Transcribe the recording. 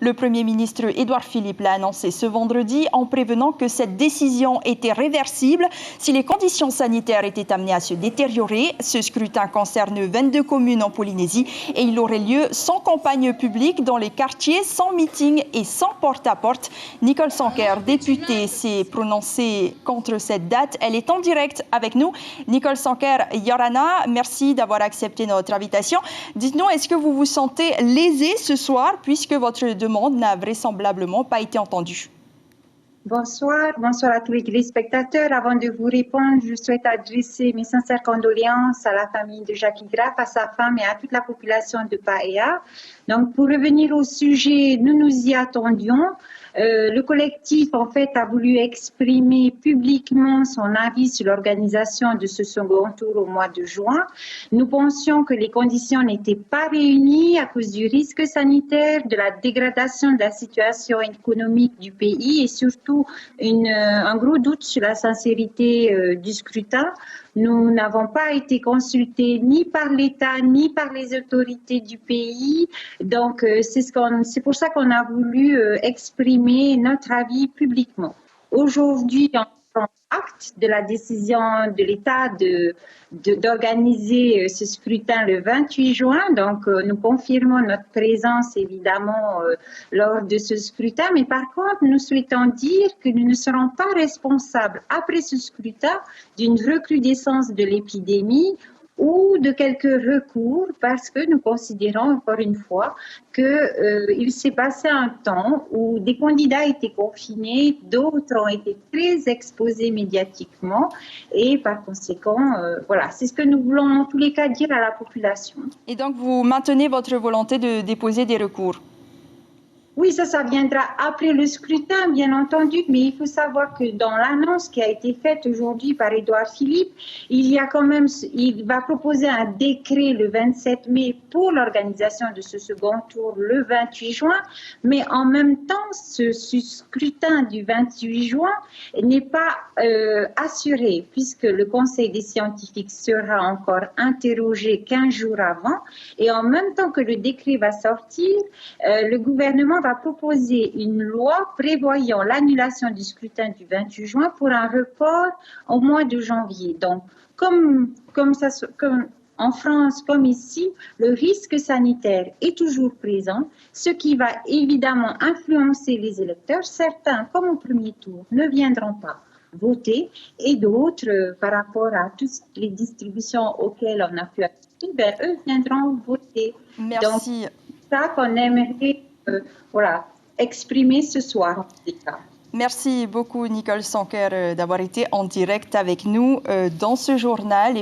Le Premier ministre Édouard Philippe l'a annoncé ce vendredi en prévenant que cette décision était réversible si les conditions sanitaires étaient amenées à se détériorer. Ce scrutin concerne 22 communes en Polynésie et il aurait lieu sans campagne publique dans les quartiers, sans meeting et sans porte-à-porte. Nicole Sanker, députée, s'est prononcée contre cette date. Elle est en direct avec nous. Nicole Sanker, Yorana, merci d'avoir accepté notre invitation. Dites-nous, est-ce que vous vous sentez lésée ce soir puisque votre demande n'a vraisemblablement pas été entendue? Bonsoir à tous les téléspectateurs. Avant de vous répondre, je souhaite adresser mes sincères condoléances à la famille de Jackie Graff, à sa femme et à toute la population de Paea. Donc, pour revenir au sujet, nous nous y attendions. Le collectif, en fait, a voulu exprimer publiquement son avis sur l'organisation de ce second tour au mois de juin. Nous pensions que les conditions n'étaient pas réunies à cause du risque sanitaire, de la dégradation de la situation économique du pays et surtout un gros doute sur la sincérité du scrutin. Nous n'avons pas été consultés ni par l'État, ni par les autorités du pays. Donc, c'est pour ça qu'on a voulu exprimer notre avis publiquement. Aujourd'hui, on prend acte de la décision de l'État d'organiser ce scrutin le 28 juin. Donc, nous confirmons notre présence, évidemment, lors de ce scrutin. Mais par contre, nous souhaitons dire que nous ne serons pas responsables, après ce scrutin, d'une recrudescence de l'épidémie ou de quelques recours, parce que nous considérons encore une fois qu'il s'est passé un temps où des candidats étaient confinés, d'autres ont été très exposés médiatiquement et par conséquent, voilà, c'est ce que nous voulons en tous les cas dire à la population. Et donc vous maintenez votre volonté de déposer des recours? Oui, ça viendra après le scrutin, bien entendu, mais il faut savoir que dans l'annonce qui a été faite aujourd'hui par Édouard Philippe, il va proposer un décret le 27 mai pour l'organisation de ce second tour le 28 juin, mais en même temps, ce scrutin du 28 juin n'est pas assuré puisque le Conseil des scientifiques sera encore interrogé 15 jours avant et en même temps que le décret va sortir, le gouvernement va proposer une loi prévoyant l'annulation du scrutin du 28 juin pour un report au mois de janvier. Donc, comme en France comme ici, le risque sanitaire est toujours présent, ce qui va évidemment influencer les électeurs. Certains, comme au premier tour, ne viendront pas voter et d'autres, par rapport à toutes les distributions auxquelles on a pu assister, eux viendront voter. Merci. Donc, c'est ça qu'on aimerait exprimer ce soir en tout cas. Merci beaucoup Nicole Sanker d'avoir été en direct avec nous dans ce journal.